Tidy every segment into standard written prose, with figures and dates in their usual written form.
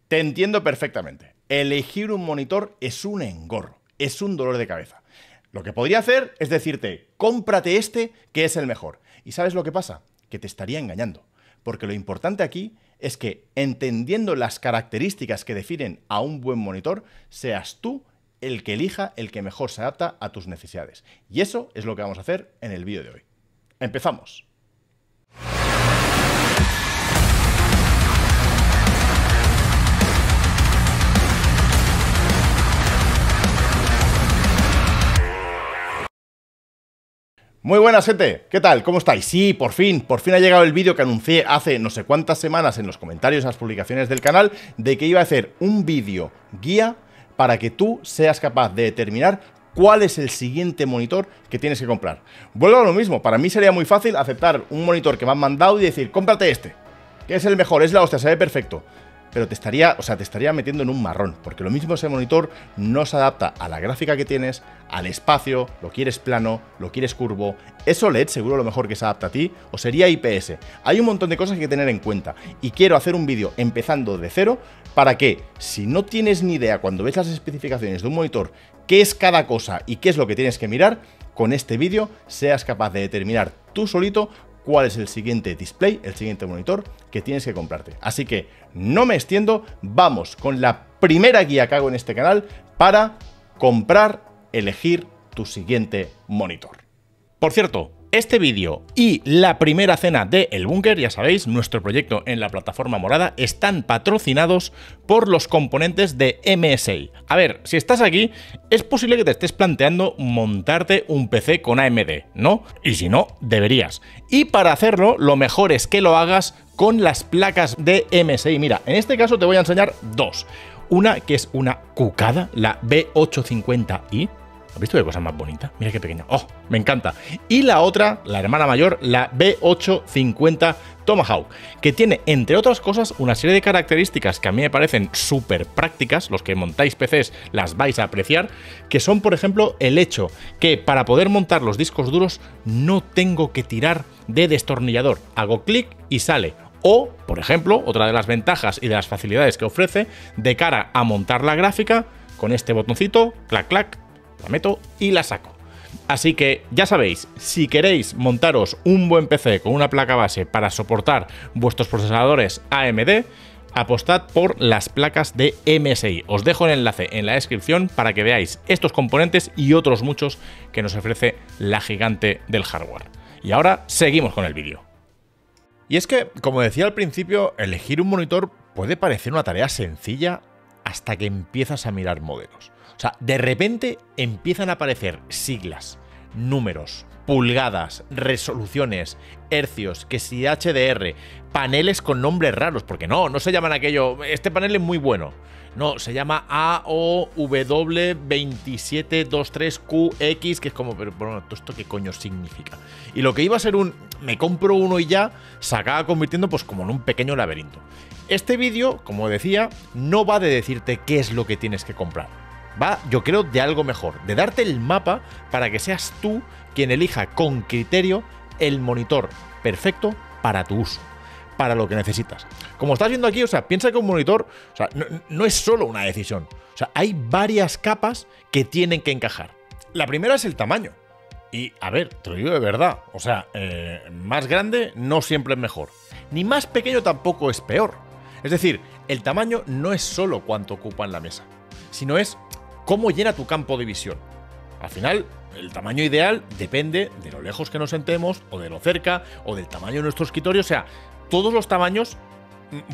Te entiendo perfectamente. Elegir un monitor es un engorro, es un dolor de cabeza. Lo que podría hacer es decirte, cómprate este que es el mejor. ¿Y sabes lo que pasa? Que te estaría engañando. Porque lo importante aquí es que, entendiendo las características que definen a un buen monitor, seas tú el que elija el que mejor se adapta a tus necesidades. Y eso es lo que vamos a hacer en el vídeo de hoy. ¡Empezamos! Muy buenas, gente. ¿Qué tal? ¿Cómo estáis? Sí, por fin ha llegado el vídeo que anuncié hace no sé cuántas semanas en los comentarios a las publicaciones del canal de que iba a hacer un vídeo guía para que tú seas capaz de determinar cuál es el siguiente monitor que tienes que comprar. Vuelvo a lo mismo, para mí sería muy fácil aceptar un monitor que me han mandado y decir, cómprate este, que es el mejor, es la hostia, se ve perfecto. Pero te estaría metiendo en un marrón, porque lo mismo ese monitor no se adapta a la gráfica que tienes, al espacio, lo quieres plano, lo quieres curvo. ¿Es OLED seguro lo mejor que se adapta a ti? ¿O sería IPS? Hay un montón de cosas que hay que tener en cuenta y quiero hacer un vídeo empezando de cero para que, si no tienes ni idea cuando ves las especificaciones de un monitor qué es cada cosa y qué es lo que tienes que mirar, con este vídeo seas capaz de determinar tú solito cuál es el siguiente display, el siguiente monitor que tienes que comprarte. Así que no me extiendo, vamos con la primera guía que hago en este canal para elegir tu siguiente monitor. Por cierto, este vídeo y la primera cena de El Búnker, ya sabéis, nuestro proyecto en la plataforma morada, están patrocinados por los componentes de MSI. A ver, si estás aquí, es posible que te estés planteando montarte un PC con AMD, ¿no? Y si no, deberías. Y para hacerlo, lo mejor es que lo hagas con las placas de MSI. Mira, en este caso te voy a enseñar dos. Una que es una cucada, la B850i. ¿Has visto qué cosa más bonita? Mira qué pequeña. ¡Oh! Me encanta. Y la otra, la hermana mayor, la B850 Tomahawk, que tiene, entre otras cosas, una serie de características que a mí me parecen súper prácticas. Los que montáis PCs las vais a apreciar, que son, por ejemplo, el hecho que para poder montar los discos duros no tengo que tirar de destornillador. Hago clic y sale. O, por ejemplo, otra de las ventajas y de las facilidades que ofrece de cara a montar la gráfica, con este botoncito, clac, clac, la meto y la saco. Así que ya sabéis, si queréis montaros un buen PC con una placa base para soportar vuestros procesadores AMD, apostad por las placas de MSI. Os dejo el enlace en la descripción para que veáis estos componentes y otros muchos que nos ofrece la gigante del hardware. Y ahora seguimos con el vídeo. Y es que, como decía al principio, elegir un monitor puede parecer una tarea sencilla hasta que empiezas a mirar modelos. O sea, de repente empiezan a aparecer siglas, números, pulgadas, resoluciones, hercios, que si HDR, paneles con nombres raros, porque no se llaman aquello, este panel es muy bueno. No, se llama AOW2723QX, que es como, pero bueno, ¿esto qué coño significa? Y lo que iba a ser un me compro uno y ya, se acaba convirtiendo pues como en un pequeño laberinto. Este vídeo, como decía, no va de decirte qué es lo que tienes que comprar. Va, yo creo, de algo mejor, de darte el mapa para que seas tú quien elija con criterio el monitor perfecto para tu uso, para lo que necesitas. Como estás viendo aquí, o sea, piensa que un monitor, o sea, no es solo una decisión. O sea, hay varias capas que tienen que encajar. La primera es el tamaño. Y, a ver, te lo digo de verdad, o sea, más grande no siempre es mejor. Ni más pequeño tampoco es peor. Es decir, el tamaño no es solo cuánto ocupa en la mesa, sino es cómo llena tu campo de visión. Al final, el tamaño ideal depende de lo lejos que nos sentemos, o de lo cerca, o del tamaño de nuestro escritorio. O sea, todos los tamaños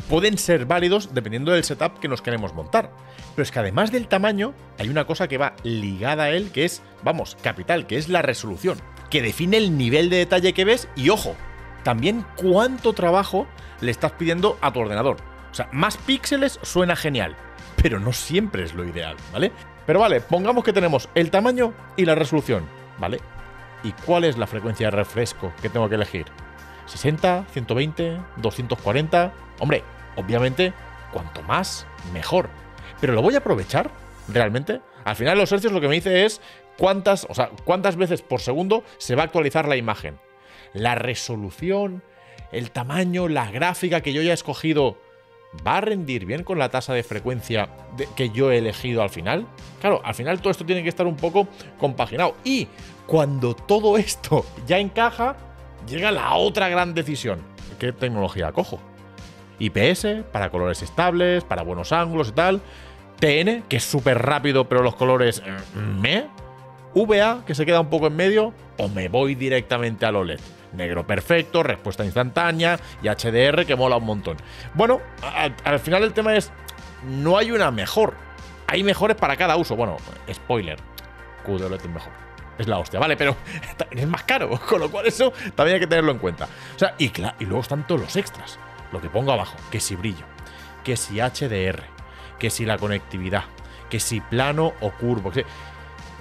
pueden ser válidos dependiendo del setup que nos queremos montar. Pero es que además del tamaño, hay una cosa que va ligada a él, que es, vamos, capital, que es la resolución, que define el nivel de detalle que ves y, ojo, también cuánto trabajo le estás pidiendo a tu ordenador. O sea, más píxeles suena genial, pero no siempre es lo ideal, ¿vale? Pero vale, pongamos que tenemos el tamaño y la resolución, ¿vale? ¿Y cuál es la frecuencia de refresco que tengo que elegir? ¿60, 120, 240? Hombre, obviamente, cuanto más, mejor. ¿Pero lo voy a aprovechar realmente? Al final los hercios lo que me dice es cuántas veces por segundo se va a actualizar la imagen. La resolución, el tamaño, la gráfica que yo ya he escogido, ¿Va a rendir bien con la tasa de frecuencia que yo he elegido al final? Claro, al final todo esto tiene que estar un poco compaginado. Y cuando todo esto ya encaja, llega la otra gran decisión. ¿Qué tecnología cojo? IPS, para colores estables, para buenos ángulos y tal. TN, que es súper rápido, pero los colores VA, que se queda un poco en medio. O me voy directamente al OLED. Negro perfecto, respuesta instantánea y HDR, que mola un montón. Bueno, al final el tema es, no hay una mejor. Hay mejores para cada uso. Bueno, spoiler, QD-OLED es mejor. Es la hostia, ¿vale? Pero es más caro, con lo cual eso también hay que tenerlo en cuenta. O sea, y luego están todos los extras. Lo que pongo abajo, que si brillo, que si HDR, que si la conectividad, que si plano o curvo.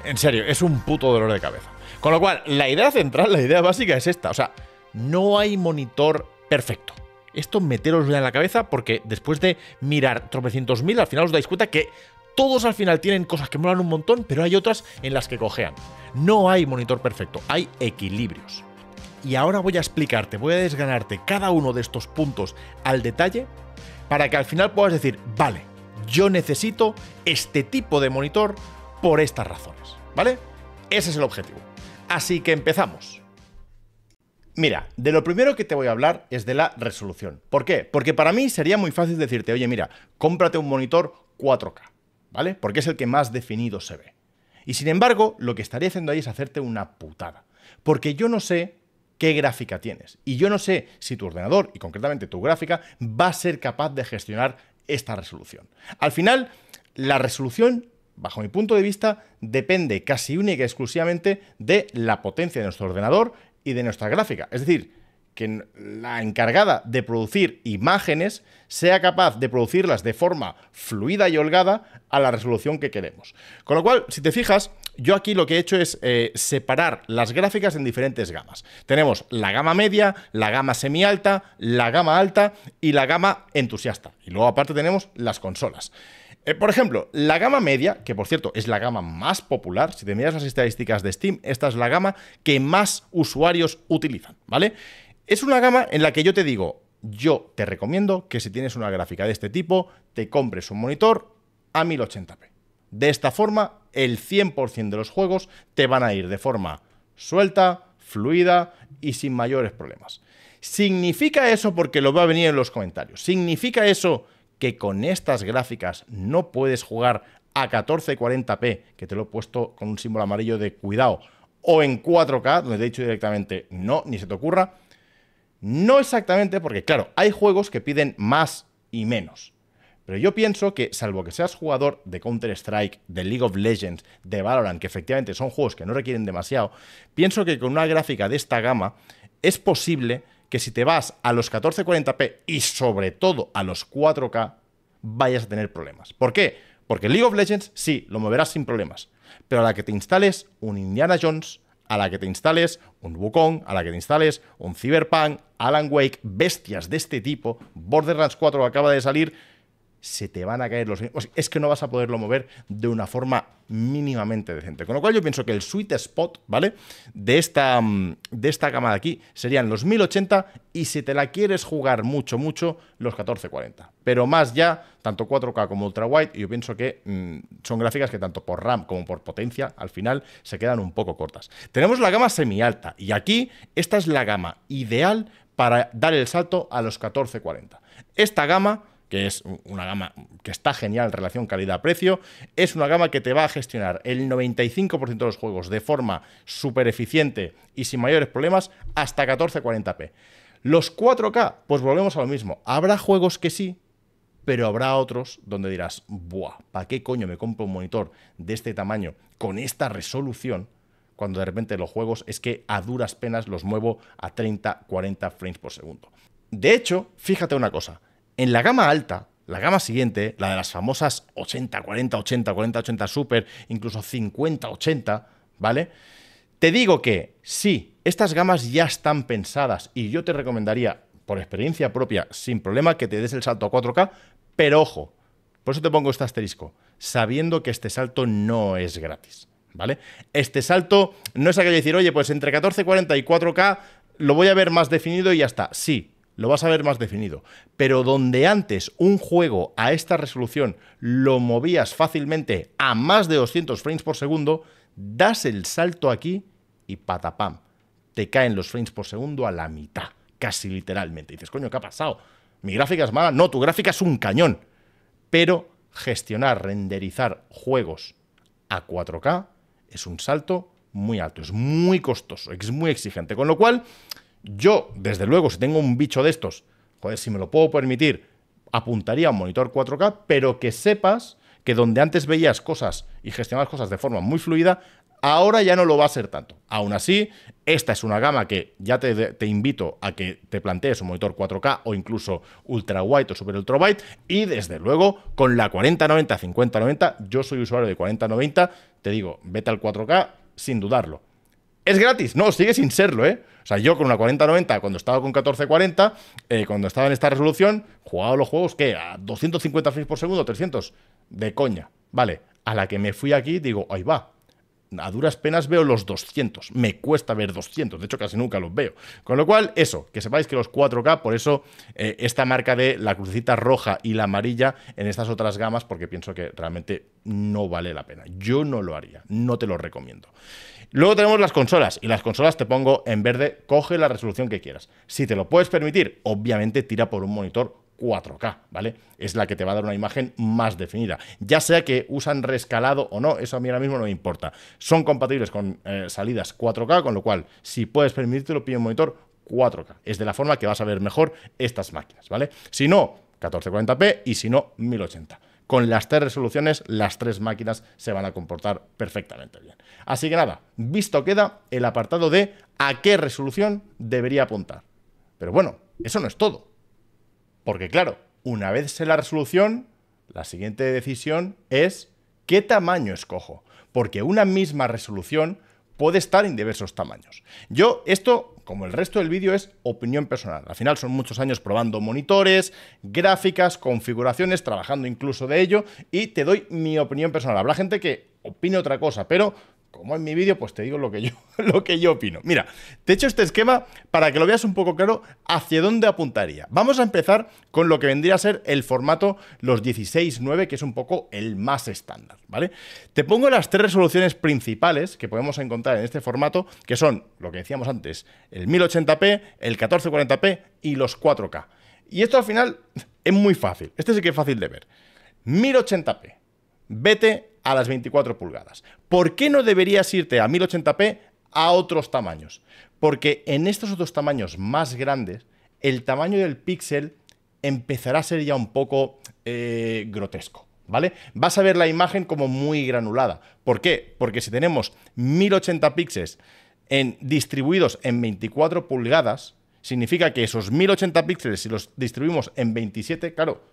En serio, es un puto dolor de cabeza. Con lo cual, la idea central, la idea básica es esta. O sea, no hay monitor perfecto. Esto meteroslo en la cabeza porque después de mirar tropecientos mil, al final os dais cuenta que todos al final tienen cosas que molan un montón, pero hay otras en las que cojean. No hay monitor perfecto, hay equilibrios. Y ahora voy a explicarte, voy a desgranarte cada uno de estos puntos al detalle para que al final puedas decir, vale, yo necesito este tipo de monitor por estas razones, ¿vale? Ese es el objetivo. Así que empezamos. Mira, de lo primero que te voy a hablar es de la resolución. ¿Por qué? Porque para mí sería muy fácil decirte, oye, mira, cómprate un monitor 4K, ¿vale? Porque es el que más definido se ve. Y sin embargo, lo que estaría haciendo ahí es hacerte una putada. Porque yo no sé qué gráfica tienes. Y yo no sé si tu ordenador, y concretamente tu gráfica, va a ser capaz de gestionar esta resolución. Al final, la resolución, bajo mi punto de vista, depende casi única y exclusivamente de la potencia de nuestro ordenador y de nuestra gráfica. Es decir, que la encargada de producir imágenes sea capaz de producirlas de forma fluida y holgada a la resolución que queremos. Con lo cual, si te fijas, yo aquí lo que he hecho es separar las gráficas en diferentes gamas. Tenemos la gama media, la gama semi-alta, la gama alta y la gama entusiasta. Y luego aparte tenemos las consolas. Por ejemplo, la gama media, que por cierto es la gama más popular, si te miras las estadísticas de Steam, esta es la gama que más usuarios utilizan, ¿vale? Es una gama en la que yo te digo, yo te recomiendo que si tienes una gráfica de este tipo, te compres un monitor a 1080p. De esta forma, el 100% de los juegos te van a ir de forma suelta, fluida y sin mayores problemas. ¿Significa eso porque lo va a venir en los comentarios? ¿Significa eso que con estas gráficas no puedes jugar a 1440p, que te lo he puesto con un símbolo amarillo de cuidado, o en 4K, donde te he dicho directamente no, ni se te ocurra? No exactamente, porque claro, hay juegos que piden más y menos. Pero yo pienso que, salvo que seas jugador de Counter-Strike, de League of Legends, de Valorant, que efectivamente son juegos que no requieren demasiado, pienso que con una gráfica de esta gama es posible que si te vas a los 1440p y sobre todo a los 4K, vayas a tener problemas. ¿Por qué? Porque League of Legends sí, lo moverás sin problemas, pero a la que te instales un Indiana Jones, a la que te instales un Wukong, a la que te instales un Cyberpunk, Alan Wake, bestias de este tipo, Borderlands 4 acaba de salir, se te van a caer los... Es que no vas a poderlo mover de una forma mínimamente decente. Con lo cual yo pienso que el sweet spot, ¿vale?, de esta gama de aquí serían los 1080 y si te la quieres jugar mucho, mucho, los 1440. Pero más ya, tanto 4K como ultra wide, yo pienso que son gráficas que tanto por RAM como por potencia, al final, se quedan un poco cortas. Tenemos la gama semi-alta y aquí esta es la gama ideal para dar el salto a los 1440. Esta gama, que es una gama que está genial en relación calidad-precio, es una gama que te va a gestionar el 95% de los juegos de forma súper eficiente y sin mayores problemas hasta 1440p. Los 4K, pues volvemos a lo mismo. Habrá juegos que sí, pero habrá otros donde dirás, buah, ¿para qué coño me compro un monitor de este tamaño con esta resolución? Cuando de repente los juegos es que a duras penas los muevo a 30, 40 frames por segundo. De hecho, fíjate una cosa. En la gama alta, la gama siguiente, la de las famosas 80, 40, 80, 40, 80 Super, incluso 50, 80, ¿vale? Te digo que sí, estas gamas ya están pensadas y yo te recomendaría, por experiencia propia, sin problema, que te des el salto a 4K, pero ojo, por eso te pongo este asterisco, sabiendo que este salto no es gratis, ¿vale? Este salto no es aquello de decir, oye, pues entre 1440 y 4K lo voy a ver más definido y ya está. Sí, lo vas a ver más definido. Pero donde antes un juego a esta resolución lo movías fácilmente a más de 200 frames por segundo, das el salto aquí y patapam, te caen los frames por segundo a la mitad, casi literalmente. Y dices, coño, ¿qué ha pasado? ¿Mi gráfica es mala? No, tu gráfica es un cañón. Pero gestionar, renderizar juegos a 4K es un salto muy alto, es muy costoso, es muy exigente. Con lo cual, yo, desde luego, si tengo un bicho de estos, joder, si me lo puedo permitir, apuntaría a un monitor 4K, pero que sepas que donde antes veías cosas y gestionabas cosas de forma muy fluida, ahora ya no lo va a ser tanto. Aún así, esta es una gama que ya te invito a que te plantees un monitor 4K o incluso ultra wide o super ultra wide. Y desde luego, con la 4090, 5090, yo soy usuario de 4090, te digo, vete al 4K sin dudarlo. ¿Es gratis? No, sigue sin serlo, ¿eh? O sea, yo con una 4090, cuando estaba con 1440, cuando estaba en esta resolución, jugaba los juegos, ¿qué? A 250 frames por segundo, 300. De coña. Vale, a la que me fui aquí, digo, ahí va. A duras penas veo los 200. Me cuesta ver 200. De hecho, casi nunca los veo. Con lo cual, eso, que sepáis que los 4K, por eso esta marca de la crucecita roja y la amarilla en estas otras gamas, porque pienso que realmente no vale la pena. Yo no lo haría. No te lo recomiendo. Luego tenemos las consolas. Y las consolas te pongo en verde, coge la resolución que quieras. Si te lo puedes permitir, obviamente tira por un monitor 4K, ¿vale? Es la que te va a dar una imagen más definida. Ya sea que usan rescalado o no, eso a mí ahora mismo no me importa. Son compatibles con salidas 4K, con lo cual, si puedes permitírtelo, pide un monitor 4K. Es de la forma que vas a ver mejor estas máquinas, ¿vale? Si no, 1440p y si no, 1080. Con las tres resoluciones, las tres máquinas se van a comportar perfectamente bien. Así que nada, visto queda el apartado de a qué resolución debería apuntar. Pero bueno, eso no es todo. Porque claro, una vez sé la resolución, la siguiente decisión es ¿qué tamaño escojo? Porque una misma resolución puede estar en diversos tamaños. Yo, esto, como el resto del vídeo, es opinión personal. Al final son muchos años probando monitores, gráficas, configuraciones, trabajando incluso de ello, y te doy mi opinión personal. Habrá gente que opine otra cosa, pero como en mi vídeo, pues te digo lo que yo opino. Mira, te he hecho este esquema para que lo veas un poco claro hacia dónde apuntaría. Vamos a empezar con lo que vendría a ser el formato los 16:9, que es un poco el más estándar, ¿vale? Te pongo las tres resoluciones principales que podemos encontrar en este formato, que son, lo que decíamos antes, el 1080p, el 1440p y los 4K. Y esto al final es muy fácil. Este sí que es fácil de ver. 1080p. Vete a las 24 pulgadas. ¿Por qué no deberías irte a 1080p a otros tamaños? Porque en estos otros tamaños más grandes, el tamaño del píxel empezará a ser ya un poco grotesco, ¿vale? Vas a ver la imagen como muy granulada. ¿Por qué? Porque si tenemos 1080 píxeles distribuidos en 24 pulgadas, significa que esos 1080 píxeles, si los distribuimos en 27, claro,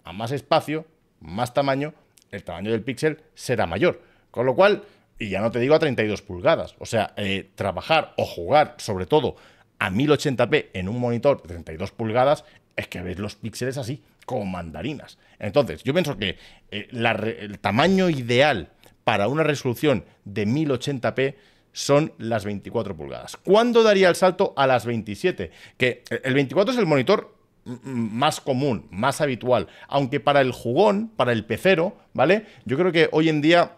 a más espacio, más tamaño, el tamaño del píxel será mayor. Con lo cual, y ya no te digo a 32 pulgadas, o sea, trabajar o jugar, sobre todo, a 1080p en un monitor de 32 pulgadas, es que ves los píxeles así, como mandarinas. Entonces, yo pienso que el tamaño ideal para una resolución de 1080p son las 24 pulgadas. ¿Cuándo daría el salto a las 27? Que el 24 es el monitor más común, más habitual, aunque para el jugón, para el pecero, ¿vale? Yo creo que hoy en día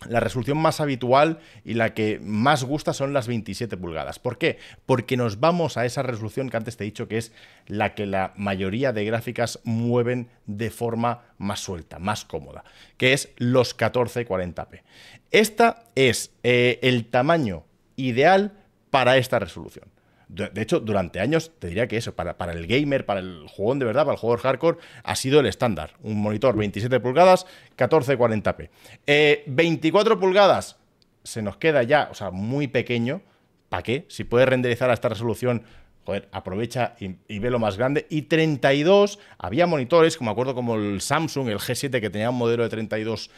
la resolución más habitual y la que más gusta son las 27 pulgadas. ¿Por qué? Porque nos vamos a esa resolución que antes te he dicho que es la que la mayoría de gráficas mueven de forma más suelta, más cómoda, que es los 1440p. Esta es el tamaño ideal para esta resolución. De hecho, durante años te diría que eso, para el gamer, para el jugón de verdad, para el jugador hardcore, ha sido el estándar. Un monitor 27 pulgadas, 1440p. 24 pulgadas se nos queda ya, o sea, muy pequeño. ¿Para qué? Si puedes renderizar a esta resolución, joder, aprovecha y ve lo más grande. Y 32, había monitores, como me acuerdo como el Samsung, el G7, que tenía un modelo de 32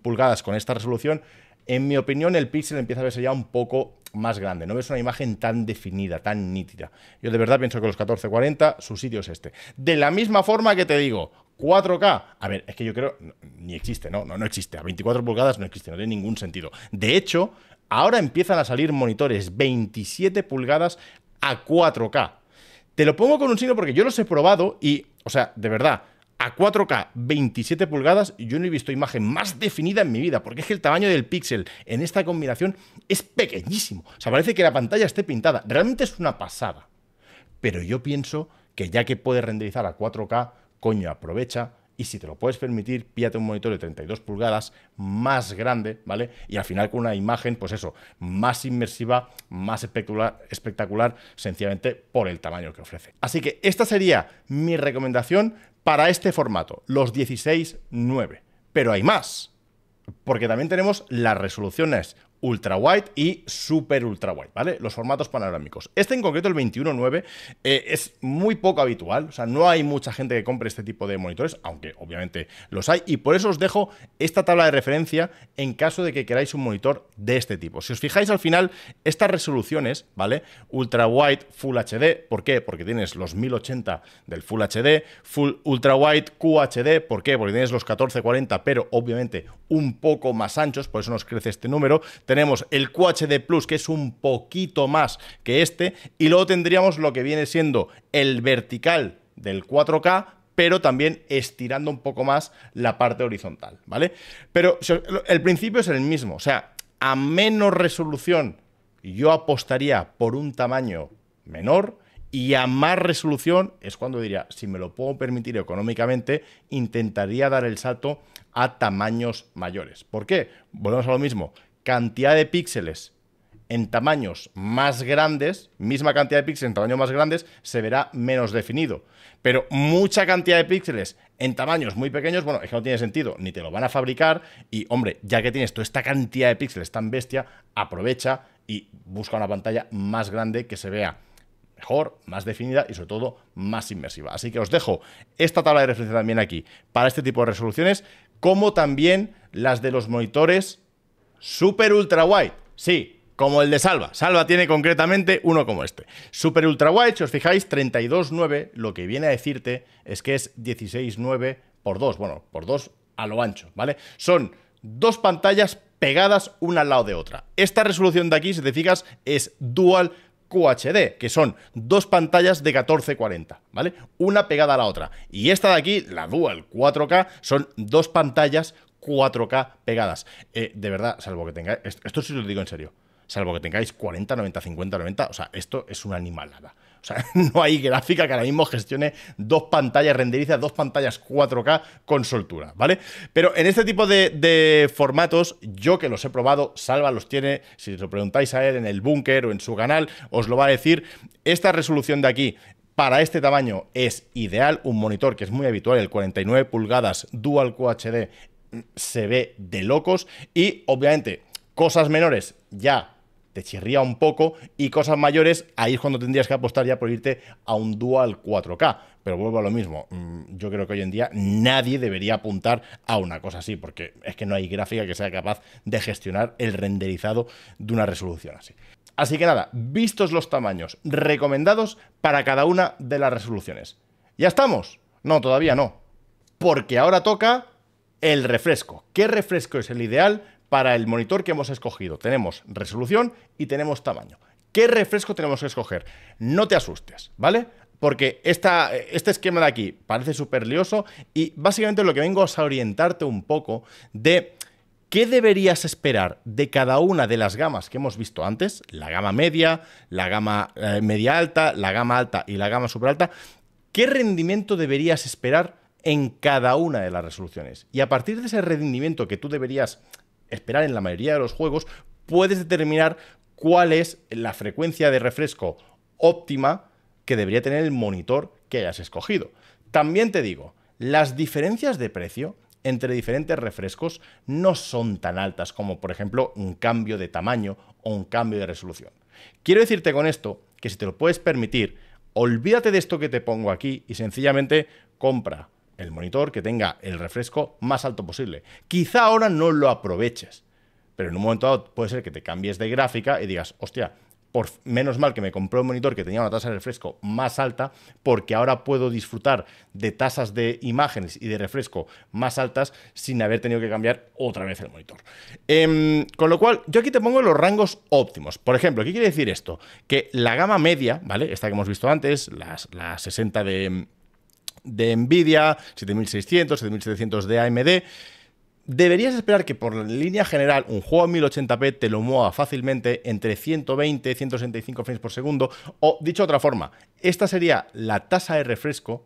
pulgadas con esta resolución. En mi opinión, el píxel empieza a verse ya un poco más grande. No ves una imagen tan definida, tan nítida. Yo de verdad pienso que los 1440, su sitio es este. De la misma forma que te digo, 4K. A ver, es que yo creo, ni existe, no existe. A 24 pulgadas no existe, no tiene ningún sentido. De hecho, ahora empiezan a salir monitores 27 pulgadas a 4K. Te lo pongo con un signo porque yo los he probado y, o sea, de verdad, a 4K 27 pulgadas yo no he visto imagen más definida en mi vida, porque es que el tamaño del píxel en esta combinación es pequeñísimo. O sea, parece que la pantalla esté pintada. Realmente es una pasada. Pero yo pienso que ya que puedes renderizar a 4K, coño, aprovecha. Y si te lo puedes permitir, píllate un monitor de 32 pulgadas más grande, ¿vale? Y al final con una imagen, pues eso, más inmersiva, más espectacular, sencillamente por el tamaño que ofrece. Así que esta sería mi recomendación para este formato, los 16:9. Pero hay más, porque también tenemos las resoluciones ultra wide y super ultra wide, ¿vale? Los formatos panorámicos. Este en concreto, el 21:9, es muy poco habitual, o sea, no hay mucha gente que compre este tipo de monitores, aunque obviamente los hay, y por eso os dejo esta tabla de referencia en caso de que queráis un monitor de este tipo. Si os fijáis al final, estas resoluciones, ¿vale? Ultra wide Full HD, ¿por qué? Porque tienes los 1080 del Full HD, Full Ultra Wide QHD, ¿por qué? Porque tienes los 1440, pero obviamente un poco más anchos, por eso nos crece este número. Tenemos el QHD Plus, que es un poquito más que este, y luego tendríamos lo que viene siendo el vertical del 4K, pero también estirando un poco más la parte horizontal, ¿vale? Pero el principio es el mismo, o sea, a menos resolución yo apostaría por un tamaño menor, y a más resolución es cuando diría, si me lo puedo permitir económicamente, intentaría dar el salto a tamaños mayores. ¿Por qué? Volvemos a lo mismo. Cantidad de píxeles en tamaños más grandes, misma cantidad de píxeles en tamaños más grandes, se verá menos definido. Pero mucha cantidad de píxeles en tamaños muy pequeños, bueno, es que no tiene sentido, ni te lo van a fabricar. Y, hombre, ya que tienes toda esta cantidad de píxeles tan bestia, aprovecha y busca una pantalla más grande que se vea mejor, más definida y sobre todo más inmersiva. Así que os dejo esta tabla de referencia también aquí para este tipo de resoluciones, como también las de los monitores Super Ultra Wide. Sí, como el de Salva. Salva tiene concretamente uno como este. Super Ultra Wide, si os fijáis, 32:9, lo que viene a decirte es que es 16:9 por 2. Bueno, por 2 a lo ancho, ¿vale? Son dos pantallas pegadas una al lado de otra. Esta resolución de aquí, si te fijas, es Dual QHD, que son dos pantallas de 1440, ¿vale? Una pegada a la otra. Y esta de aquí, la Dual 4K, son dos pantallas 4K pegadas. De verdad, salvo que tengáis... Esto sí os lo digo en serio. Salvo que tengáis 40, 90, 50, 90. O sea, esto es una animalada. O sea, no hay gráfica que ahora mismo gestione dos pantallas, renderiza dos pantallas 4K con soltura, ¿vale? Pero en este tipo de formatos, yo que los he probado, Salva los tiene, si os lo preguntáis a él en el búnker o en su canal, os lo va a decir. Esta resolución de aquí, para este tamaño, es ideal. Un monitor que es muy habitual, el 49 pulgadas Dual QHD, se ve de locos. Y, obviamente, cosas menores ya te chirría un poco, y cosas mayores, ahí es cuando tendrías que apostar ya por irte a un Dual 4K. Pero vuelvo a lo mismo, yo creo que hoy en día nadie debería apuntar a una cosa así, porque es que no hay gráfica que sea capaz de gestionar el renderizado de una resolución así. Así que nada, vistos los tamaños recomendados para cada una de las resoluciones. ¿Ya estamos? No, todavía no. Porque ahora toca el refresco. ¿Qué refresco es el ideal para el monitor que hemos escogido? Tenemos resolución y tenemos tamaño. ¿Qué refresco tenemos que escoger? No te asustes, ¿vale? Porque este esquema de aquí parece súper lioso, y básicamente lo que vengo es a orientarte un poco de qué deberías esperar de cada una de las gamas que hemos visto antes, la gama media, la gama media alta, la gama alta y la gama super alta. ¿Qué rendimiento deberías esperar en cada una de las resoluciones? Y a partir de ese rendimiento que tú deberías esperar en la mayoría de los juegos, puedes determinar cuál es la frecuencia de refresco óptima que debería tener el monitor que hayas escogido. También te digo, las diferencias de precio entre diferentes refrescos no son tan altas como, por ejemplo, un cambio de tamaño o un cambio de resolución. Quiero decirte con esto que si te lo puedes permitir, olvídate de esto que te pongo aquí y sencillamente compra el monitor que tenga el refresco más alto posible. Quizá ahora no lo aproveches, pero en un momento dado puede ser que te cambies de gráfica y digas, hostia, Menos mal que me compré un monitor que tenía una tasa de refresco más alta, porque ahora puedo disfrutar de tasas de imágenes y de refresco más altas sin haber tenido que cambiar otra vez el monitor. Con lo cual, yo aquí te pongo los rangos óptimos. Por ejemplo, ¿qué quiere decir esto? Que la gama media, ¿vale? Esta que hemos visto antes, la 60 de Nvidia, 7600, 7700 de AMD, deberías esperar que por línea general un juego a 1080p te lo mueva fácilmente entre 120 y 165 frames por segundo, o dicho de otra forma, esta sería la tasa de refresco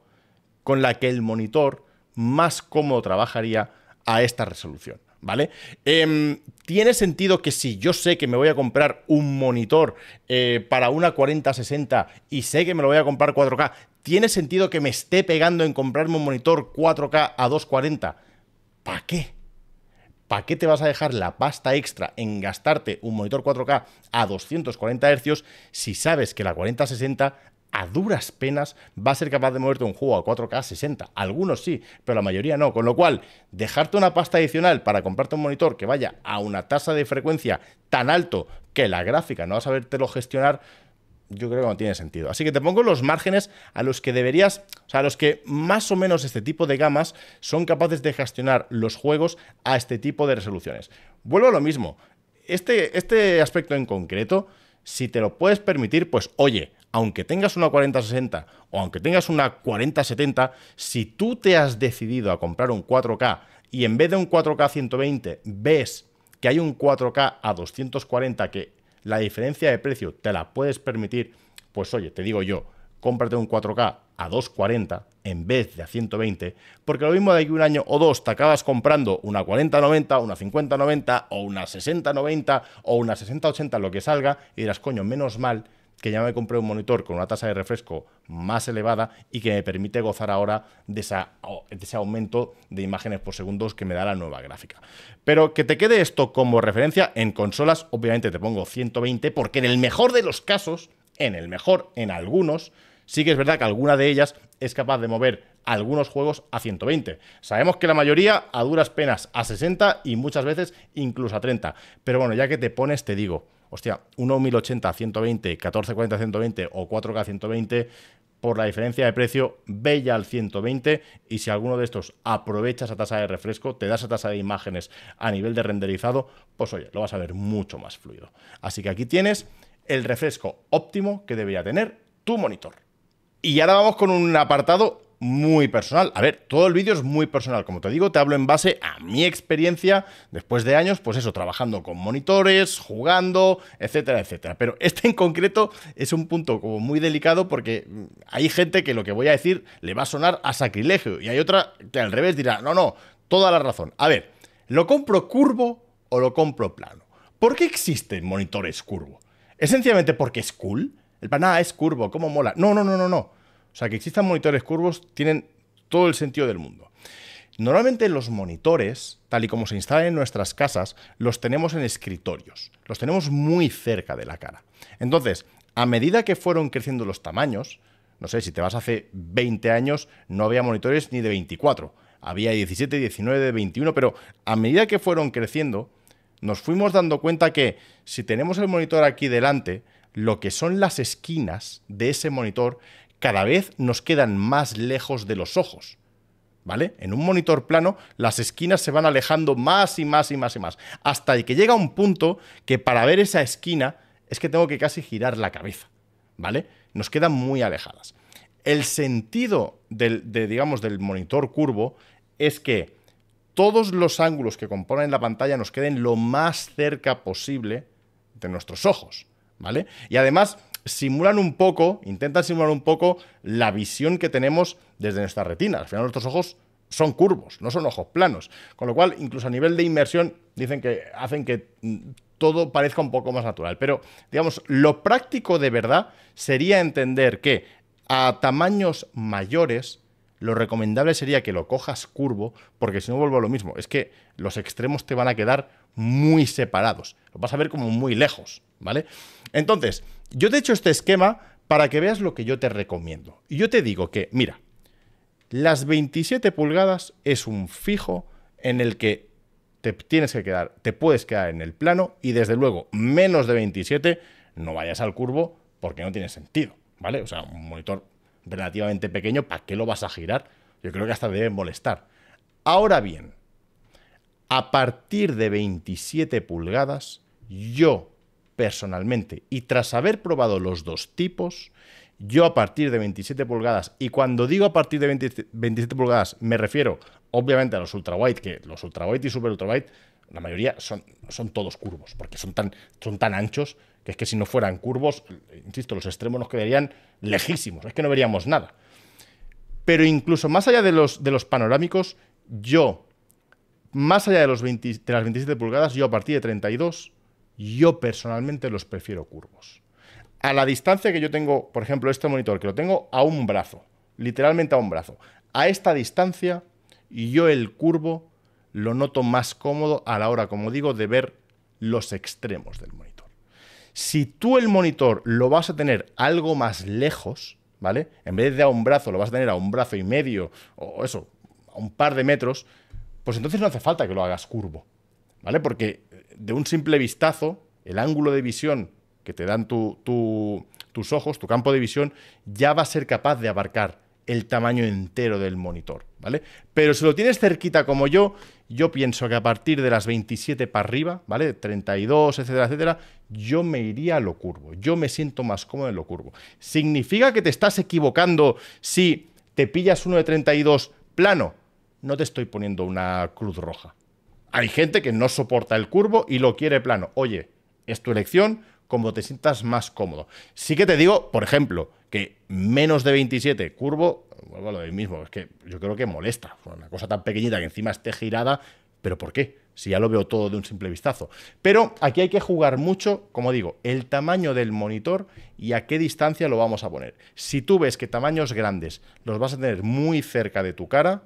con la que el monitor más cómodo trabajaría a esta resolución, ¿vale? Tiene sentido que si yo sé que me voy a comprar un monitor para una 4060 y sé que me lo voy a comprar 4K, ¿tiene sentido que me esté pegando en comprarme un monitor 4K a 240? ¿Para qué? ¿Para qué te vas a dejar la pasta extra en gastarte un monitor 4K a 240 Hz si sabes que la 4060 a duras penas va a ser capaz de moverte un juego a 4K 60? Algunos sí, pero la mayoría no. Con lo cual, dejarte una pasta adicional para comprarte un monitor que vaya a una tasa de frecuencia tan alto que la gráfica no vas a sabértelo gestionar, yo creo que no tiene sentido. Así que te pongo los márgenes a los que deberías, o sea, a los que más o menos este tipo de gamas son capaces de gestionar los juegos a este tipo de resoluciones. Vuelvo a lo mismo. Este aspecto en concreto, si te lo puedes permitir, pues oye, aunque tengas una 4060 o aunque tengas una 4070, si tú te has decidido a comprar un 4K y en vez de un 4K 120 ves que hay un 4K a 240 que la diferencia de precio te la puedes permitir, pues oye, te digo yo, cómprate un 4K a 240 en vez de a 120, porque lo mismo de aquí un año o dos te acabas comprando una 4090, una 5090 o una 6090 o una 6080, lo que salga, y dirás, coño, menos mal que ya me compré un monitor con una tasa de refresco más elevada y que me permite gozar ahora de ese aumento de imágenes por segundos que me da la nueva gráfica. Pero que te quede esto como referencia en consolas, obviamente te pongo 120, porque en el mejor de los casos, en algunos, sí que es verdad que alguna de ellas es capaz de mover algunos juegos a 120. Sabemos que la mayoría a duras penas a 60 y muchas veces incluso a 30. Pero bueno, ya que te pones, te digo, hostia, uno 1080 a 120, 1440 a 120 o 4K a 120, por la diferencia de precio, ve ya al 120 y si alguno de estos aprovecha esa tasa de refresco, te da esa tasa de imágenes a nivel de renderizado, pues oye, lo vas a ver mucho más fluido. Así que aquí tienes el refresco óptimo que debería tener tu monitor. Y ahora vamos con un apartado muy personal. A ver, todo el vídeo es muy personal. Como te digo, te hablo en base a mi experiencia después de años, pues eso, trabajando con monitores, jugando, etcétera, etcétera. Pero este en concreto es un punto como muy delicado porque hay gente que lo que voy a decir le va a sonar a sacrilegio y hay otra que al revés dirá, no, toda la razón. A ver, ¿lo compro curvo o lo compro plano? ¿Por qué existen monitores curvo? ¿Es sencillamente porque es cool? El pan, es curvo, ¿cómo mola? No. O sea, que existan monitores curvos tienen todo el sentido del mundo. Normalmente los monitores, tal y como se instalan en nuestras casas, los tenemos en escritorios. Los tenemos muy cerca de la cara. Entonces, a medida que fueron creciendo los tamaños, no sé, si te vas hace 20 años, no había monitores ni de 24. Había 17, 19, 21, pero a medida que fueron creciendo, nos fuimos dando cuenta que si tenemos el monitor aquí delante, lo que son las esquinas de ese monitor cada vez nos quedan más lejos de los ojos, ¿vale? En un monitor plano, las esquinas se van alejando más y más y más y más, hasta que llega un punto que para ver esa esquina es que tengo que casi girar la cabeza, ¿vale? Nos quedan muy alejadas. El sentido digamos, del monitor curvo es que todos los ángulos que componen la pantalla nos queden lo más cerca posible de nuestros ojos, ¿vale? Y además intentan simular un poco la visión que tenemos desde nuestra retina. Al final nuestros ojos son curvos, no son ojos planos. Con lo cual, incluso a nivel de inmersión, dicen que hacen que todo parezca un poco más natural. Pero, digamos, lo práctico de verdad sería entender que a tamaños mayores lo recomendable sería que lo cojas curvo, porque si no vuelvo a lo mismo. Es que los extremos te van a quedar muy separados. Lo vas a ver como muy lejos, ¿vale? Entonces, yo te he hecho este esquema para que veas lo que yo te recomiendo. Y yo te digo que, mira, las 27 pulgadas es un fijo en el que te puedes quedar en el plano y desde luego menos de 27 no vayas al curvo porque no tiene sentido, ¿vale? O sea, un monitor relativamente pequeño, ¿para qué lo vas a girar? Yo creo que hasta debe molestar. Ahora bien, a partir de 27 pulgadas, yo personalmente, y tras haber probado los dos tipos, yo a partir de 27 pulgadas, y cuando digo a partir de 27 pulgadas, me refiero obviamente a los ultrawide, que los ultrawide y super ultrawide, la mayoría son todos curvos, porque son tan anchos que es que si no fueran curvos, insisto, los extremos nos quedarían lejísimos, es que no veríamos nada. Pero incluso más allá de los panorámicos, yo, más allá de las 27 pulgadas, yo a partir de 32, yo personalmente los prefiero curvos. A la distancia que yo tengo, por ejemplo, este monitor, que lo tengo a un brazo, literalmente a un brazo, a esta distancia, yo el curvo lo noto más cómodo a la hora, como digo, de ver los extremos del monitor. Si tú el monitor lo vas a tener algo más lejos, ¿vale? En vez de a un brazo, lo vas a tener a un brazo y medio, o eso, a un par de metros, pues entonces no hace falta que lo hagas curvo, ¿vale? Porque de un simple vistazo, el ángulo de visión que te dan tus ojos, tu campo de visión, ya va a ser capaz de abarcar el tamaño entero del monitor, ¿vale? Pero si lo tienes cerquita como yo pienso que a partir de las 27 para arriba, ¿vale? 32, etcétera, etcétera, yo me iría a lo curvo. Yo me siento más cómodo en lo curvo. ¿Significa que te estás equivocando si te pillas uno de 32 plano? No te estoy poniendo una cruz roja. Hay gente que no soporta el curvo y lo quiere plano. Oye, es tu elección, como te sientas más cómodo. Sí que te digo, por ejemplo, que menos de 27 curvo, vuelvo a lo mismo, es que yo creo que molesta. Una cosa tan pequeñita que encima esté girada, ¿pero por qué? Si ya lo veo todo de un simple vistazo. Pero aquí hay que jugar mucho, como digo, el tamaño del monitor y a qué distancia lo vamos a poner. Si tú ves que tamaños grandes los vas a tener muy cerca de tu cara,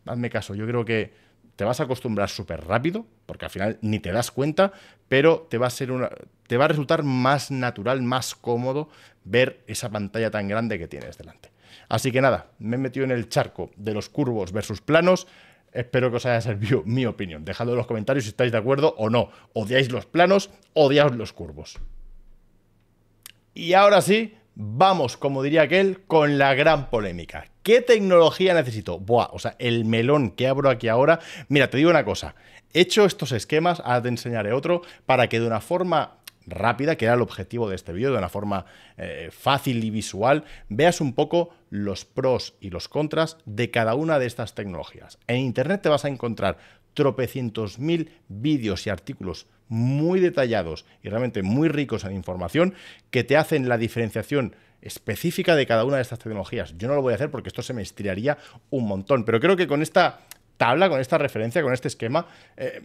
hazme caso, yo creo que te vas a acostumbrar súper rápido, porque al final ni te das cuenta, pero te va a resultar más natural, más cómodo ver esa pantalla tan grande que tienes delante. Así que nada, me he metido en el charco de los curvos versus planos. Espero que os haya servido mi opinión. Dejadlo en los comentarios si estáis de acuerdo o no. ¿Odiáis los planos? ¿Odiáis los curvos? Y ahora sí, vamos, como diría aquel, con la gran polémica. ¿Qué tecnología necesito? Buah, o sea, el melón que abro aquí ahora. Mira, te digo una cosa. He hecho estos esquemas, ahora te enseñaré otro, para que de una forma rápida, que era el objetivo de este vídeo, de una forma fácil y visual, veas un poco los pros y los contras de cada una de estas tecnologías. En internet te vas a encontrar tropecientos mil vídeos y artículos muy detallados y realmente muy ricos en información que te hacen la diferenciación específica de cada una de estas tecnologías. Yo no lo voy a hacer porque esto se me estiraría un montón, pero creo que con esta tabla, con esta referencia, con este esquema,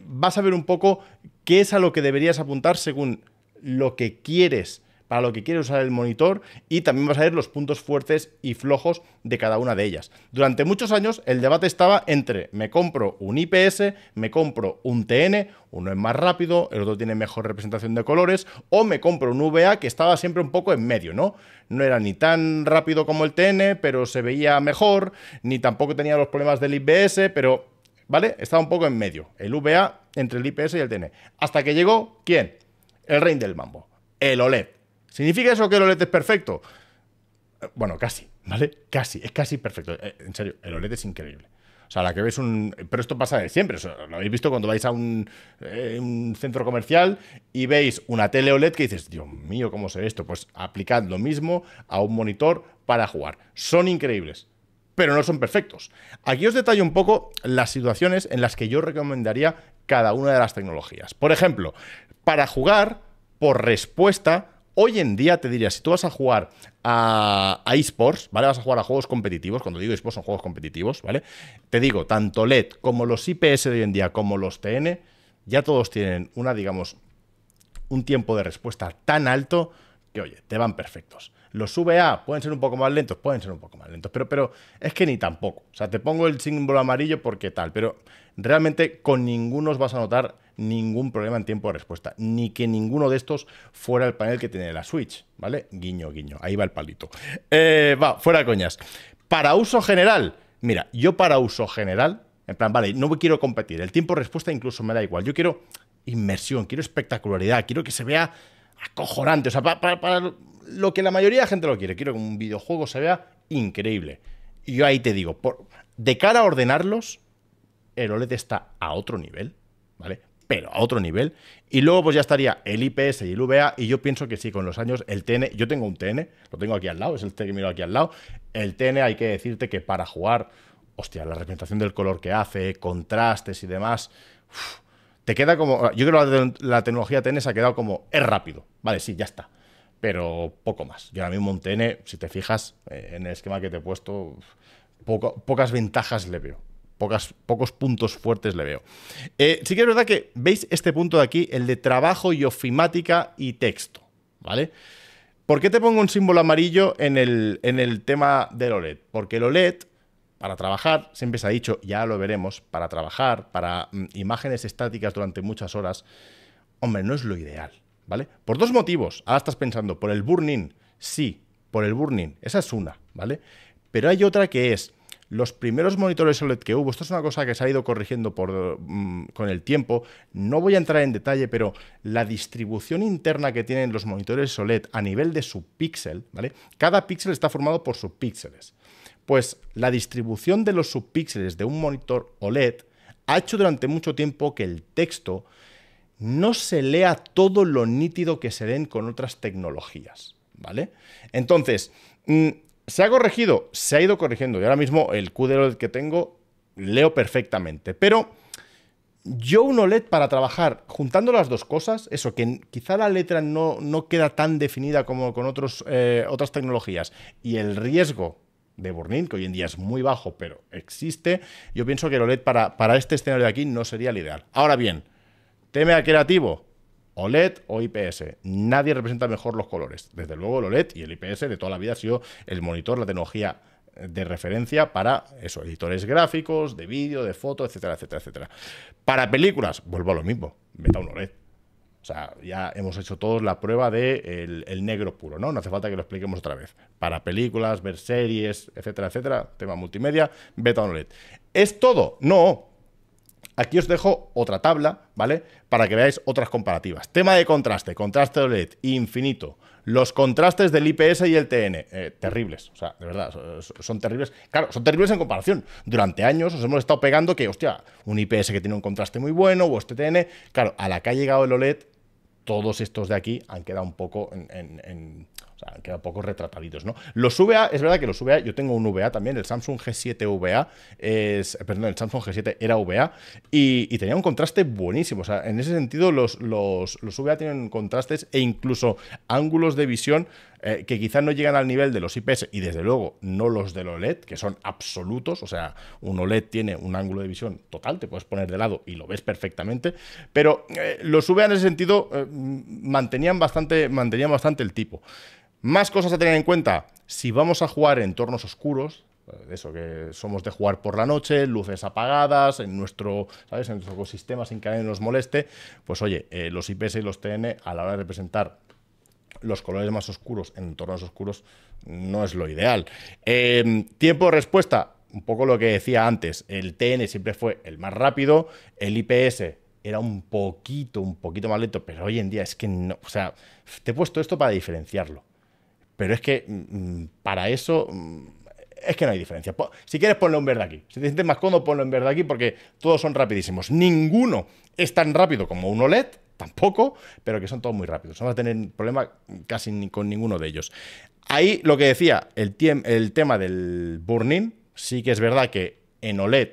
vas a ver un poco qué es a lo que deberías apuntar según lo que quieres, para lo que quieres usar el monitor, y también vas a ver los puntos fuertes y flojos de cada una de ellas. Durante muchos años el debate estaba entre me compro un IPS, me compro un TN, uno es más rápido, el otro tiene mejor representación de colores, o me compro un VA que estaba siempre un poco en medio, ¿no? No era ni tan rápido como el TN, pero se veía mejor, ni tampoco tenía los problemas del IPS, pero, ¿vale? Estaba un poco en medio, el VA entre el IPS y el TN. Hasta que llegó, ¿quién? El rey del mambo, el OLED. ¿Significa eso que el OLED es perfecto? Bueno, casi, ¿vale? Casi, es casi perfecto. En serio, el OLED es increíble. O sea, la que ves un... Pero esto pasa de siempre. O sea, lo habéis visto cuando vais a un centro comercial y veis una tele OLED que dices, Dios mío, ¿cómo se ve esto? Pues aplicad lo mismo a un monitor para jugar. Son increíbles, pero no son perfectos. Aquí os detallo un poco las situaciones en las que yo recomendaría cada una de las tecnologías. Por ejemplo, para jugar por respuesta... Hoy en día te diría, si tú vas a jugar a eSports, ¿vale? Vas a jugar a juegos competitivos, cuando digo eSports son juegos competitivos, ¿vale? Te digo, tanto LED como los IPS de hoy en día como los TN, ya todos tienen digamos, un tiempo de respuesta tan alto que, oye, te van perfectos. Los VA pueden ser un poco más lentos, pero es que ni tampoco. O sea, te pongo el símbolo amarillo porque tal, pero realmente con ninguno os vas a notar ningún problema en tiempo de respuesta, ni que ninguno de estos fuera el panel que tiene la Switch, ¿vale? Guiño, guiño, ahí va el palito. Va, fuera coñas. Para uso general, mira, yo para uso general, en plan, vale, no quiero competir, el tiempo de respuesta incluso me da igual, yo quiero inmersión, quiero espectacularidad, quiero que se vea acojonante. O sea, para lo que la mayoría de la gente lo quiere. Quiero que un videojuego se vea increíble. Y yo ahí te digo, de cara a ordenarlos, el OLED está a otro nivel, ¿vale? Pero a otro nivel. Y luego pues ya estaría el IPS y el VA. Y yo pienso que sí, con los años el TN... Yo tengo un TN, lo tengo aquí al lado, es el que miro aquí al lado. El TN hay que decirte que para jugar, hostia, la representación del color que hace, contrastes y demás... te queda como... Yo creo que la tecnología TN se ha quedado como... Es rápido. Vale, sí, ya está. Pero poco más. Yo ahora mismo un TN, si te fijas en el esquema que te he puesto, pocas ventajas le veo. Pocos puntos fuertes le veo. Sí que es verdad que veis este punto de aquí, el de trabajo y ofimática y texto, ¿vale? ¿Por qué te pongo un símbolo amarillo en el tema del OLED? Porque el OLED, para trabajar, siempre se ha dicho, ya lo veremos, para trabajar, para imágenes estáticas durante muchas horas, hombre, no es lo ideal, ¿vale? Por dos motivos. Ahora estás pensando, por el burn-in. Sí, por el burn-in. Esa es una, ¿vale? Pero hay otra que es... Los primeros monitores OLED que hubo, esto es una cosa que se ha ido corrigiendo con el tiempo, no voy a entrar en detalle, pero la distribución interna que tienen los monitores OLED a nivel de subpíxel, ¿vale? Cada píxel está formado por subpíxeles. Pues la distribución de los subpíxeles de un monitor OLED ha hecho durante mucho tiempo que el texto no se lea todo lo nítido que se leen con otras tecnologías, ¿vale? Entonces... ¿se ha corregido? Se ha ido corrigiendo. Y ahora mismo el QD que tengo leo perfectamente. Pero yo un OLED para trabajar, juntando las dos cosas, eso, que quizá la letra no queda tan definida como con otras tecnologías, y el riesgo de burn-in, que hoy en día es muy bajo, pero existe, yo pienso que el OLED para este escenario de aquí no sería el ideal. Ahora bien, tema creativo, OLED o IPS. Nadie representa mejor los colores. Desde luego el OLED y el IPS de toda la vida ha sido el monitor, la tecnología de referencia para eso, editores gráficos, de vídeo, de foto, etcétera, etcétera, etcétera. Para películas, vuelvo a lo mismo, meta un OLED. O sea, ya hemos hecho todos la prueba de el negro puro, ¿no? No hace falta que lo expliquemos otra vez. Para películas, ver series, etcétera, etcétera, tema multimedia, beta un OLED. ¿Es todo? No. Aquí os dejo otra tabla, ¿vale? Para que veáis otras comparativas. Tema de contraste, contraste de OLED, infinito. Los contrastes del IPS y el TN, terribles. O sea, de verdad, son terribles. Claro, son terribles en comparación. Durante años os hemos estado pegando que, hostia, un IPS que tiene un contraste muy bueno, o este TN. Claro, a la que ha llegado el OLED, todos estos de aquí han quedado un poco o sea, han quedado poco retrataditos, ¿no? Los VA, es verdad que los VA, yo tengo un VA también, el Samsung G7 VA, perdón, el Samsung G7 era VA y tenía un contraste buenísimo. O sea, en ese sentido los VA tienen contrastes e incluso ángulos de visión que quizás no llegan al nivel de los IPS y desde luego no los del OLED, que son absolutos. O sea, un OLED tiene un ángulo de visión total, te puedes poner de lado y lo ves perfectamente, pero los VA en ese sentido mantenían bastante el tipo. Más cosas a tener en cuenta, si vamos a jugar en entornos oscuros, eso que somos de jugar por la noche, luces apagadas, en nuestro, ¿sabes?, en nuestro ecosistema sin que nadie nos moleste, pues oye, los IPS y los TN a la hora de representar los colores más oscuros en entornos oscuros no es lo ideal. Tiempo de respuesta, un poco lo que decía antes, el TN siempre fue el más rápido, el IPS era un poquito más lento, pero hoy en día es que no, o sea, te he puesto esto para diferenciarlo. Pero es que para eso es que no hay diferencia. Si quieres ponlo en verde aquí. Si te sientes más cómodo, ponlo en verde aquí porque todos son rapidísimos. Ninguno es tan rápido como un OLED, tampoco, pero que son todos muy rápidos. No vas a tener problema casi con ninguno de ellos. Ahí lo que decía, el tema del burn-in, sí que es verdad que en OLED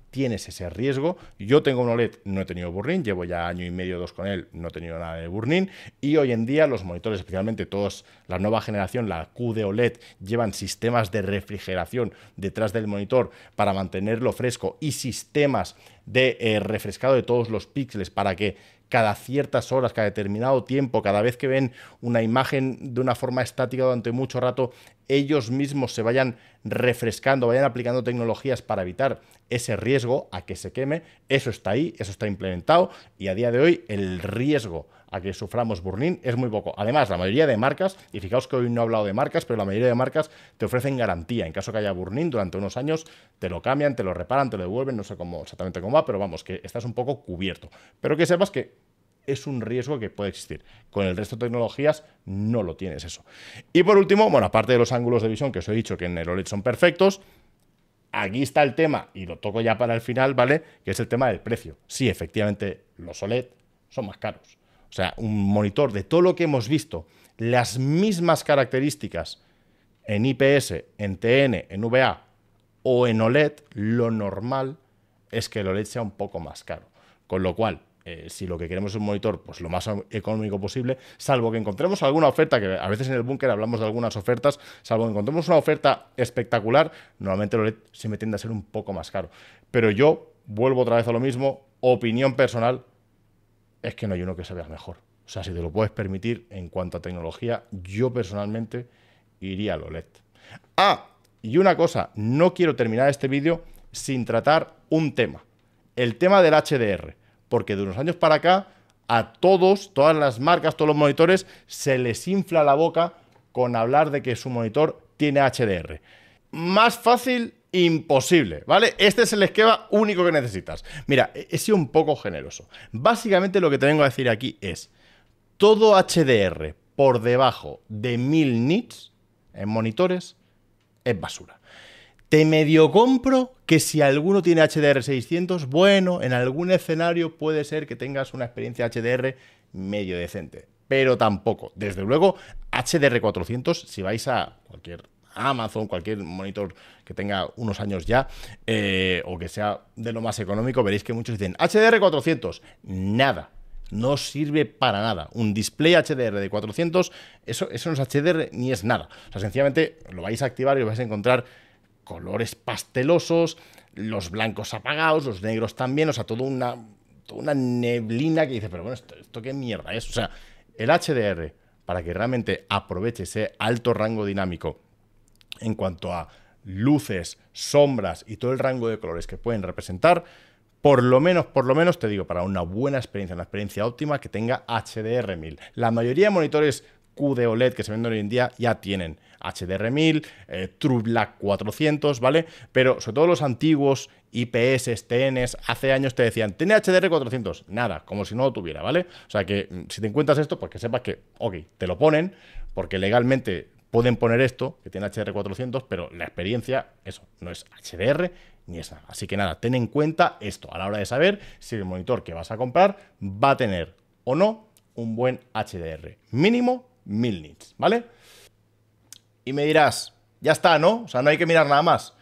tienes ese riesgo. Yo tengo un OLED, no he tenido burn-in, llevo ya año y medio, 2 con él, no he tenido nada de burn-in, y hoy en día los monitores, especialmente todos, la nueva generación, la QD OLED, llevan sistemas de refrigeración detrás del monitor para mantenerlo fresco y sistemas de refrescado de todos los píxeles para que cada ciertas horas, cada determinado tiempo, cada vez que ven una imagen de una forma estática durante mucho rato, ellos mismos se vayan refrescando, vayan aplicando tecnologías para evitar ese riesgo a que se queme. Eso está ahí, eso está implementado y a día de hoy el riesgo a que suframos burn-in es muy poco. Además, la mayoría de marcas, y fijaos que hoy no he hablado de marcas, pero la mayoría de marcas te ofrecen garantía. En caso que haya burn-in durante unos años, te lo cambian, te lo reparan, te lo devuelven, no sé exactamente cómo va, pero vamos, que estás un poco cubierto. Pero que sepas que es un riesgo que puede existir. Con el resto de tecnologías no lo tienes eso. Y por último, bueno, aparte de los ángulos de visión que os he dicho que en el OLED son perfectos, aquí está el tema, y lo toco ya para el final, ¿vale? Que es el tema del precio. Sí, efectivamente, los OLED son más caros. O sea, un monitor de todo lo que hemos visto, las mismas características en IPS, en TN, en VA o en OLED, lo normal es que el OLED sea un poco más caro. Con lo cual, si lo que queremos es un monitor pues lo más económico posible, salvo que encontremos alguna oferta, que a veces en el búnker hablamos de algunas ofertas, salvo que encontremos una oferta espectacular, normalmente el OLED sí me tiende a ser un poco más caro. Pero yo vuelvo otra vez a lo mismo, opinión personal, es que no hay uno que se vea mejor. O sea, si te lo puedes permitir en cuanto a tecnología, yo personalmente iría al OLED. Ah, y una cosa, no quiero terminar este vídeo sin tratar un tema. El tema del HDR. Porque de unos años para acá, a todas las marcas, todos los monitores, se les infla la boca con hablar de que su monitor tiene HDR. Más fácil, imposible, ¿vale? Este es el esquema único que necesitas. Mira, he sido un poco generoso. Básicamente lo que te vengo a decir aquí es, todo HDR por debajo de 1000 nits en monitores es basura. Te medio compro que si alguno tiene HDR 600, bueno, en algún escenario puede ser que tengas una experiencia HDR medio decente, pero tampoco. Desde luego, HDR 400, si vais a cualquier Amazon, cualquier monitor que tenga unos años ya, o que sea de lo más económico, veréis que muchos dicen HDR 400, nada. No sirve para nada. Un display HDR de 400, eso no es HDR ni es nada. O sea, sencillamente lo vais a activar y lo vais a encontrar colores pastelosos, los blancos apagados, los negros también, o sea, toda una neblina que dice, pero bueno, ¿esto qué mierda es? O sea, el HDR, para que realmente aproveche ese alto rango dinámico en cuanto a luces, sombras y todo el rango de colores que pueden representar, por lo menos te digo, para una buena experiencia, una experiencia óptima, que tenga HDR 1000. La mayoría de monitores QD-OLED que se venden hoy en día ya tienen HDR 1000, True Black 400, ¿vale? Pero sobre todo los antiguos IPS, TNs, hace años te decían, ¿tiene HDR 400? Nada, como si no lo tuviera, ¿vale? O sea que si te encuentras esto, pues que sepas que, ok, te lo ponen, porque legalmente pueden poner esto, que tiene HDR 400, pero la experiencia, eso, no es HDR ni es nada. Así que nada, ten en cuenta esto a la hora de saber si el monitor que vas a comprar va a tener o no un buen HDR. Mínimo 1000 nits, ¿vale? Y me dirás, ya está, ¿no? O sea, no hay que mirar nada más.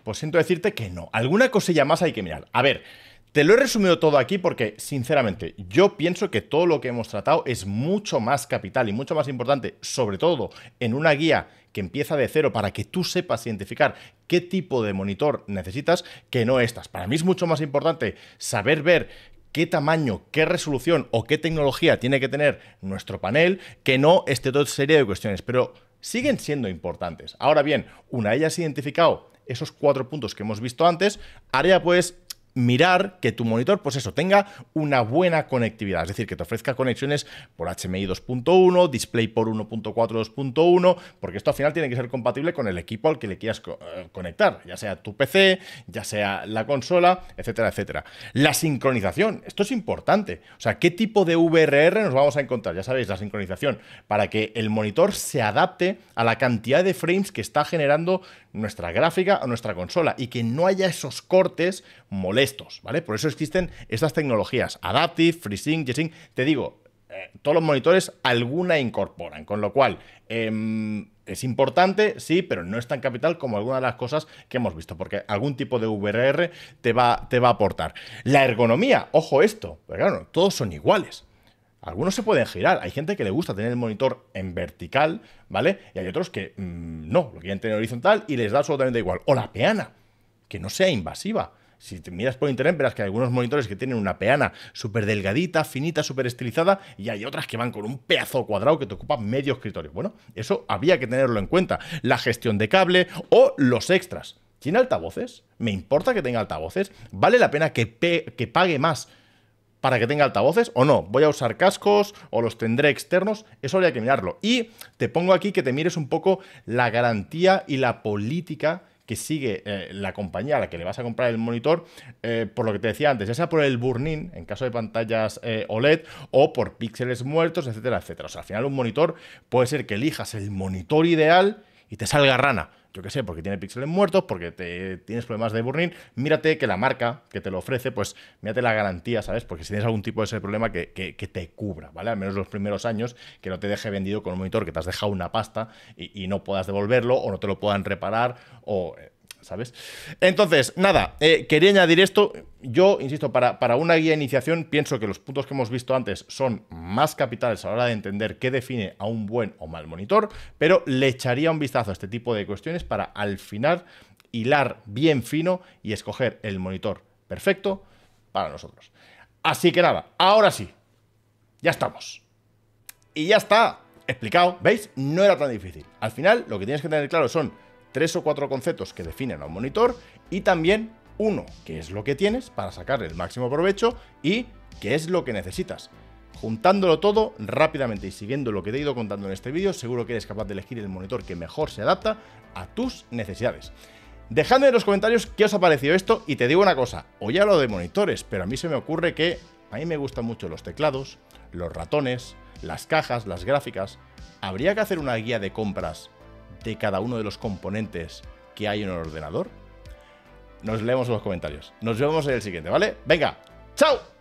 Pues siento decirte que no. Alguna cosilla más hay que mirar. A ver, te lo he resumido todo aquí porque, sinceramente, yo pienso que todo lo que hemos tratado es mucho más capital y mucho más importante, sobre todo en una guía que empieza de cero para que tú sepas identificar qué tipo de monitor necesitas, que no estas. Para mí es mucho más importante saber ver qué tamaño, qué resolución o qué tecnología tiene que tener nuestro panel, que no toda serie de cuestiones, pero siguen siendo importantes. Ahora bien, una vez hayas identificado esos 4 puntos que hemos visto antes, ahora pues mirar que tu monitor, pues eso, tenga una buena conectividad, es decir, que te ofrezca conexiones por HMI 2.1, DisplayPort 1.4, 2.1, porque esto al final tiene que ser compatible con el equipo al que le quieras conectar, ya sea tu PC, ya sea la consola, etcétera, etcétera. La sincronización, esto es importante, o sea, ¿qué tipo de VRR nos vamos a encontrar? Ya sabéis, la sincronización, para que el monitor se adapte a la cantidad de frames que está generando nuestra gráfica o nuestra consola y que no haya esos cortes molestos, ¿vale? Por eso existen estas tecnologías, Adaptive, FreeSync, G-Sync. Te digo, todos los monitores alguna incorporan, con lo cual es importante, sí, pero no es tan capital como algunas de las cosas que hemos visto, porque algún tipo de VRR te va a aportar. La ergonomía, ojo esto, porque claro, todos son iguales. Algunos se pueden girar, hay gente que le gusta tener el monitor en vertical, ¿vale? Y hay otros que no, lo quieren tener horizontal y les da absolutamente igual. O la peana, que no sea invasiva. Si te miras por internet verás que hay algunos monitores que tienen una peana súper delgadita, finita, súper estilizada, y hay otras que van con un pedazo cuadrado que te ocupa medio escritorio. Bueno, eso había que tenerlo en cuenta. La gestión de cable o los extras. ¿Tiene altavoces? ¿Me importa que tenga altavoces? ¿Vale la pena que pague más para que tenga altavoces o no? ¿Voy a usar cascos o los tendré externos? Eso habría que mirarlo. Y te pongo aquí que te mires un poco la garantía y la política que sigue la compañía a la que le vas a comprar el monitor, por lo que te decía antes, ya sea por el burn-in, en caso de pantallas OLED, o por píxeles muertos, etcétera, etcétera. O sea, al final un monitor puede ser que elijas el monitor ideal y te salga rana. Yo qué sé, porque tiene píxeles muertos, porque tienes problemas de burn-in. Mírate que la marca que te lo ofrece, pues mírate la garantía, ¿sabes? Porque si tienes algún tipo de ese problema que te cubra, ¿vale? Al menos los primeros años, que no te deje vendido con un monitor que te has dejado una pasta y no puedas devolverlo o no te lo puedan reparar o... ¿sabes? Entonces, nada, quería añadir esto. Yo, insisto, para una guía de iniciación, pienso que los puntos que hemos visto antes son más capitales a la hora de entender qué define a un buen o mal monitor, pero le echaría un vistazo a este tipo de cuestiones para al final hilar bien fino y escoger el monitor perfecto para nosotros. Así que nada, ahora sí, ya estamos. Y ya está explicado, ¿veis? No era tan difícil. Al final, lo que tienes que tener claro son 3 o 4 conceptos que definen a un monitor y también uno, qué es lo que tienes para sacar el máximo provecho y qué es lo que necesitas. Juntándolo todo rápidamente y siguiendo lo que te he ido contando en este vídeo, seguro que eres capaz de elegir el monitor que mejor se adapta a tus necesidades. Dejadme en los comentarios qué os ha parecido esto y te digo una cosa, hoy hablo de monitores, pero a mí se me ocurre que a mí me gustan mucho los teclados, los ratones, las cajas, las gráficas. ¿Habría que hacer una guía de compras de cada uno de los componentes que hay en el ordenador? Nos leemos en los comentarios. Nos vemos en el siguiente, ¿vale? Venga, ¡chao!